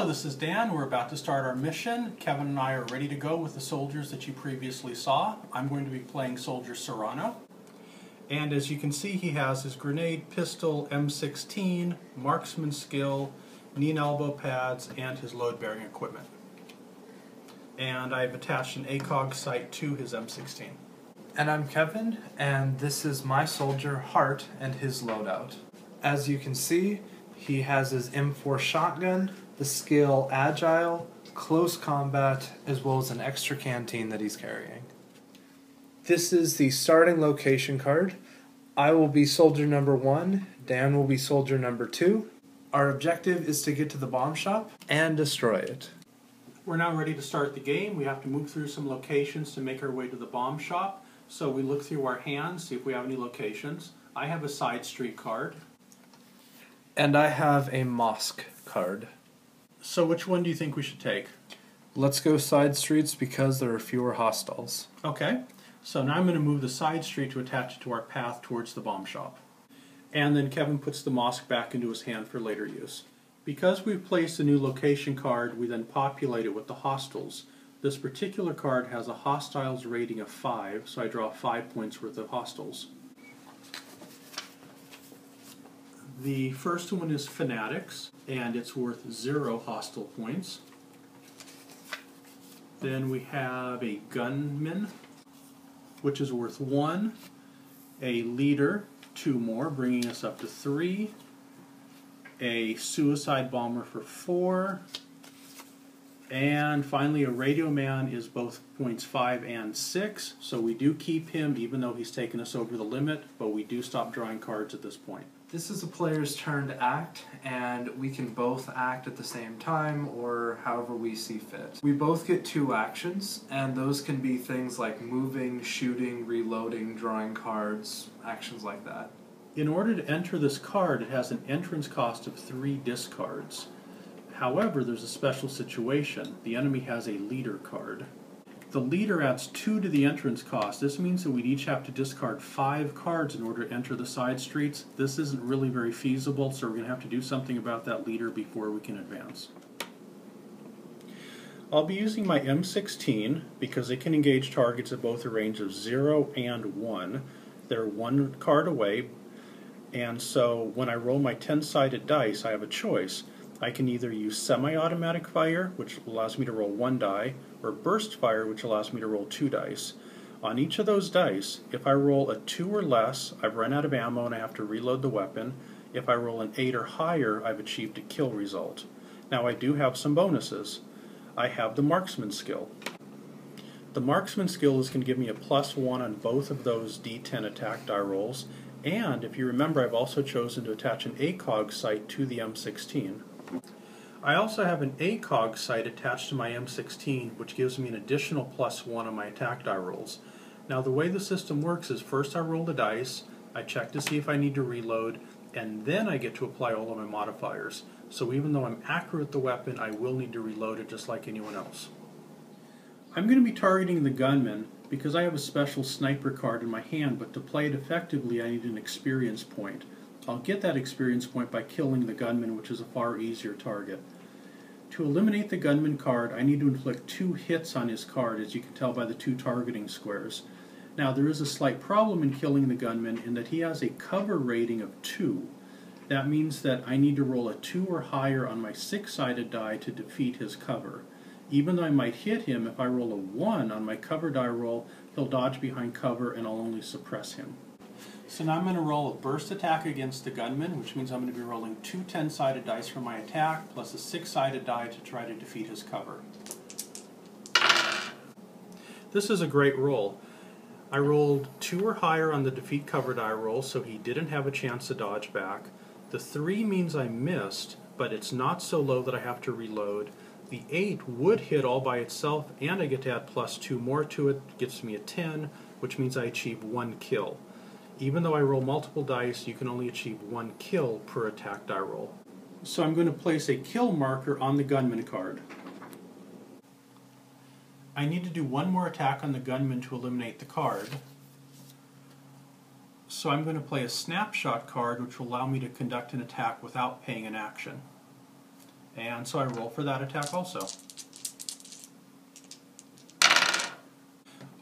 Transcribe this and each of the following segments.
Hello, this is Dan. We're about to start our mission. Kevin and I are ready to go with the soldiers that you previously saw. I'm going to be playing Soldier Serrano. And as you can see, he has his grenade, pistol, M16, marksman skill, knee and elbow pads, and his load-bearing equipment. And I've attached an ACOG sight to his M16. And I'm Kevin, and this is my soldier, Hart, and his loadout. As you can see, he has his M4 shotgun, the skill Agile, close combat, as well as an extra canteen that he's carrying. This is the starting location card. I will be soldier number 1, Dan will be soldier number 2. Our objective is to get to the bomb shop and destroy it. We're now ready to start the game. We have to move through some locations to make our way to the bomb shop. So we look through our hands, see if we have any locations. I have a side street card. And I have a mosque card. So which one do you think we should take? Let's go side streets because there are fewer hostiles. Okay, so now I'm going to move the side street to attach it to our path towards the bomb shop. And then Kevin puts the mosque back into his hand for later use. Because we've placed a new location card, we then populate it with the hostiles. This particular card has a hostiles rating of 5, so I draw 5 points worth of hostiles. The first one is Fanatics, and it's worth 0 hostile points. Then we have a Gunman, which is worth 1. A Leader, 2 more, bringing us up to 3. A Suicide Bomber for 4. And finally, a Radio Man is both points 5 and 6, so we do keep him even though he's taken us over the limit, but we do stop drawing cards at this point. This is a player's turn to act, and we can both act at the same time or however we see fit. We both get 2 actions, and those can be things like moving, shooting, reloading, drawing cards, actions like that. In order to enter this card, it has an entrance cost of 3 discards. However, there's a special situation. The enemy has a leader card. The leader adds 2 to the entrance cost. This means that we'd each have to discard 5 cards in order to enter the side streets. This isn't really very feasible, so we're going to have to do something about that leader before we can advance. I'll be using my M16 because it can engage targets at both a range of 0 and 1. They're 1 card away, and so when I roll my 10-sided dice, I have a choice. I can either use semi-automatic fire, which allows me to roll 1 die, or burst fire, which allows me to roll 2 dice. On each of those dice, if I roll a 2 or less, I've run out of ammo and I have to reload the weapon. If I roll an 8 or higher, I've achieved a kill result. Now I do have some bonuses. I have the marksman skill. The marksman skill is going to give me a +1 on both of those D10 attack die rolls, and if you remember, I've also chosen to attach an ACOG sight to the M16. I also have an ACOG sight attached to my M16, which gives me an additional +1 on my attack die rolls. Now the way the system works is first I roll the dice, I check to see if I need to reload, and then I get to apply all of my modifiers. So even though I'm accurate with the weapon, I will need to reload it just like anyone else. I'm going to be targeting the gunman because I have a special sniper card in my hand, but to play it effectively I need an experience point. I'll get that experience point by killing the gunman, which is a far easier target. To eliminate the gunman card, I need to inflict 2 hits on his card, as you can tell by the 2 targeting squares. Now, there is a slight problem in killing the gunman in that he has a cover rating of 2. That means that I need to roll a 2 or higher on my 6-sided die to defeat his cover. Even though I might hit him, if I roll a 1 on my cover die roll, he'll dodge behind cover and I'll only suppress him. So now I'm going to roll a burst attack against the gunman, which means I'm going to be rolling 2 10-sided dice for my attack, plus a 6-sided die to try to defeat his cover. This is a great roll. I rolled 2 or higher on the defeat cover die roll, so he didn't have a chance to dodge back. The 3 means I missed, but it's not so low that I have to reload. The 8 would hit all by itself, and I get to add +2 more to it, gets me a 10, which means I achieve 1 kill. Even though I roll multiple dice, you can only achieve 1 kill per attack die roll. So I'm going to place a kill marker on the gunman card. I need to do 1 more attack on the gunman to eliminate the card. So I'm going to play a snapshot card, which will allow me to conduct an attack without paying an action. And so I roll for that attack also.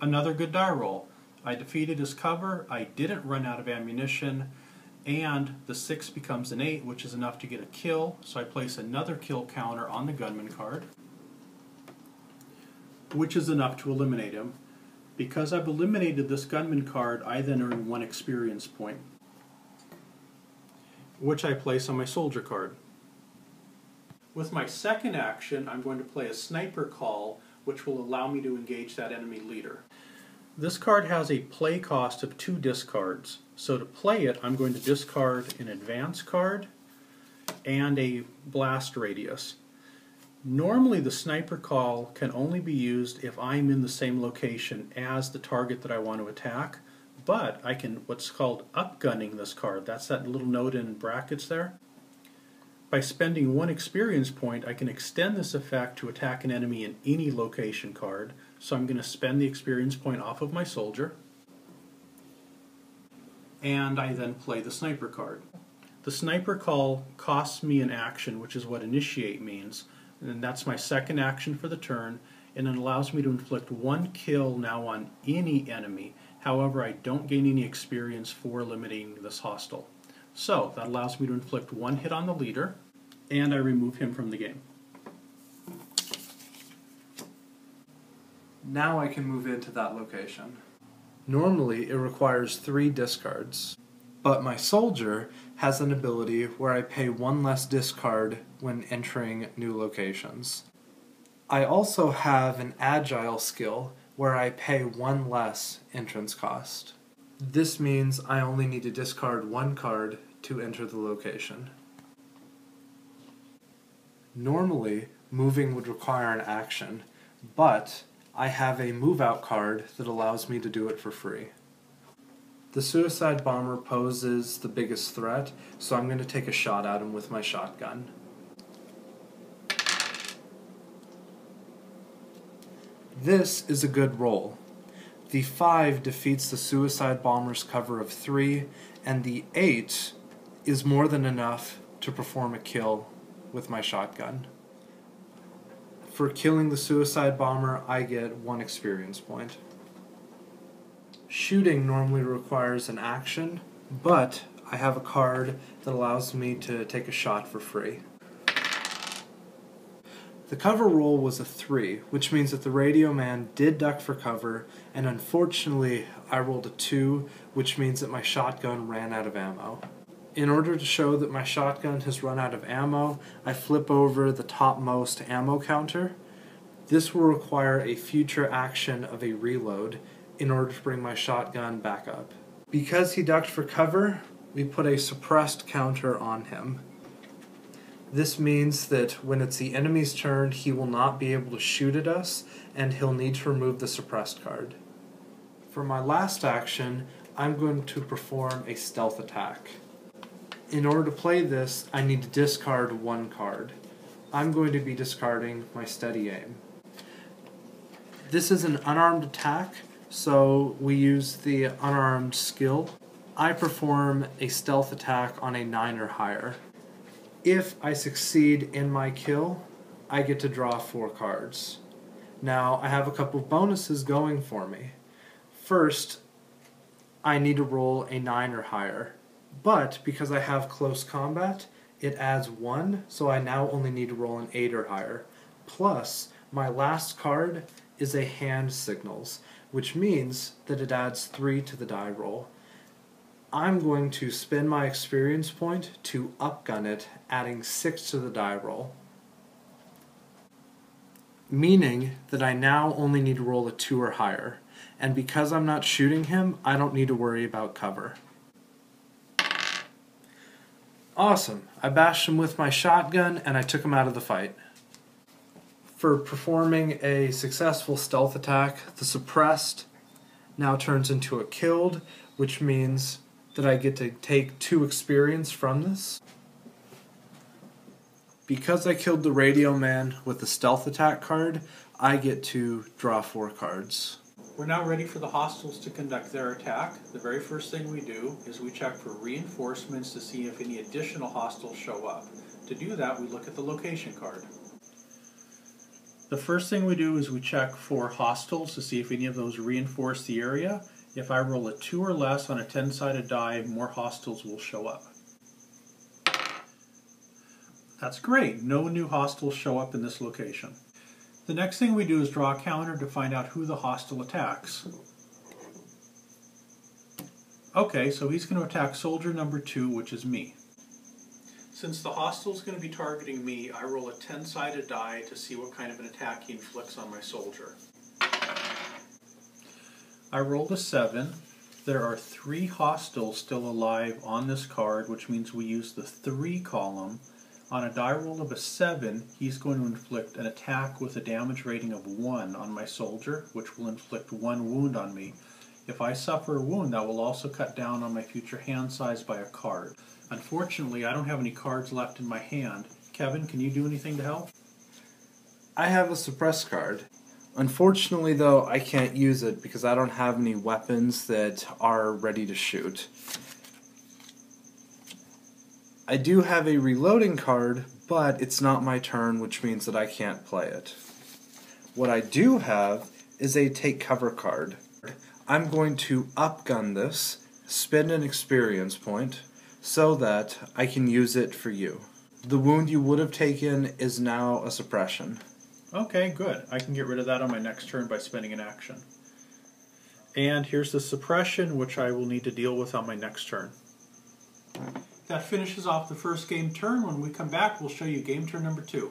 Another good die roll. I defeated his cover, I didn't run out of ammunition, and the 6 becomes an 8, which is enough to get a kill, so I place another kill counter on the gunman card, which is enough to eliminate him. Because I've eliminated this gunman card, I then earn 1 experience point, which I place on my soldier card. With my second action, I'm going to play a sniper call, which will allow me to engage that enemy leader. This card has a play cost of 2 discards, so to play it I'm going to discard an advance card and a blast radius. Normally the sniper call can only be used if I'm in the same location as the target that I want to attack, but I can what's called upgunning this card. That's that little note in brackets there. By spending 1 experience point, I can extend this effect to attack an enemy in any location card. So I'm going to spend the experience point off of my soldier, and I then play the sniper card. The sniper call costs me an action, which is what initiate means, and that's my second action for the turn, and it allows me to inflict 1 kill now on any enemy. However, I don't gain any experience for eliminating this hostile. So that allows me to inflict 1 hit on the leader, and I remove him from the game. Now I can move into that location. Normally it requires 3 discards, but my soldier has an ability where I pay 1 less discard when entering new locations. I also have an agile skill where I pay 1 less entrance cost. This means I only need to discard 1 card to enter the location. Normally, moving would require an action, but I have a move out card that allows me to do it for free. The suicide bomber poses the biggest threat, so I'm going to take a shot at him with my shotgun. This is a good roll. The 5 defeats the suicide bomber's cover of 3, and the 8 is more than enough to perform a kill with my shotgun. For killing the suicide bomber, I get 1 experience point. Shooting normally requires an action, but I have a card that allows me to take a shot for free. The cover roll was a 3, which means that the radio man did duck for cover, and unfortunately I rolled a 2, which means that my shotgun ran out of ammo. In order to show that my shotgun has run out of ammo, I flip over the topmost ammo counter. This will require a future action of a reload in order to bring my shotgun back up. Because he ducked for cover, we put a suppressed counter on him. This means that when it's the enemy's turn, he will not be able to shoot at us, and he'll need to remove the suppressed card. For my last action, I'm going to perform a stealth attack. In order to play this, I need to discard 1 card. I'm going to be discarding my steady aim. This is an unarmed attack, so we use the unarmed skill. I perform a stealth attack on a 9 or higher. If I succeed in my kill, I get to draw 4 cards. Now, I have a couple of bonuses going for me. First, I need to roll a 9 or higher. But because I have close combat, it adds 1, so I now only need to roll an 8 or higher. Plus, my last card is a hand signals, which means that it adds 3 to the die roll. I'm going to spend my experience point to upgun it, adding 6 to the die roll. Meaning that I now only need to roll a 2 or higher. And because I'm not shooting him, I don't need to worry about cover. Awesome. I bashed him with my shotgun and I took him out of the fight. For performing a successful stealth attack, the suppressed now turns into a killed, which means that I get to take 2 experience from this. Because I killed the radio man with the stealth attack card, I get to draw 4 cards. We're now ready for the hostiles to conduct their attack. The very first thing we do is we check for reinforcements to see if any additional hostiles show up. To do that, we look at the location card. The first thing we do is we check for hostiles to see if any of those reinforce the area. If I roll a 2 or less on a 10-sided die, more hostiles will show up. That's great. No new hostiles show up in this location. The next thing we do is draw a counter to find out who the hostile attacks. Okay, so he's going to attack soldier number 2, which is me. Since the hostile is going to be targeting me, I roll a 10-sided die to see what kind of an attack he inflicts on my soldier. I rolled a 7. There are 3 hostiles still alive on this card, which means we use the 3 column. On a die roll of a 7, he's going to inflict an attack with a damage rating of 1 on my soldier, which will inflict 1 wound on me. If I suffer a wound, that will also cut down on my future hand size by a card. Unfortunately, I don't have any cards left in my hand. Kevin, can you do anything to help? I have a suppress card. Unfortunately, though, I can't use it because I don't have any weapons that are ready to shoot. I do have a reloading card, but it's not my turn, which means that I can't play it. What I do have is a take cover card. I'm going to upgun this, spend an experience point, so that I can use it for you. The wound you would have taken is now a suppression. Okay, good. I can get rid of that on my next turn by spending an action. And here's the suppression, which I will need to deal with on my next turn. That finishes off the first game turn. When we come back, we'll show you game turn number 2.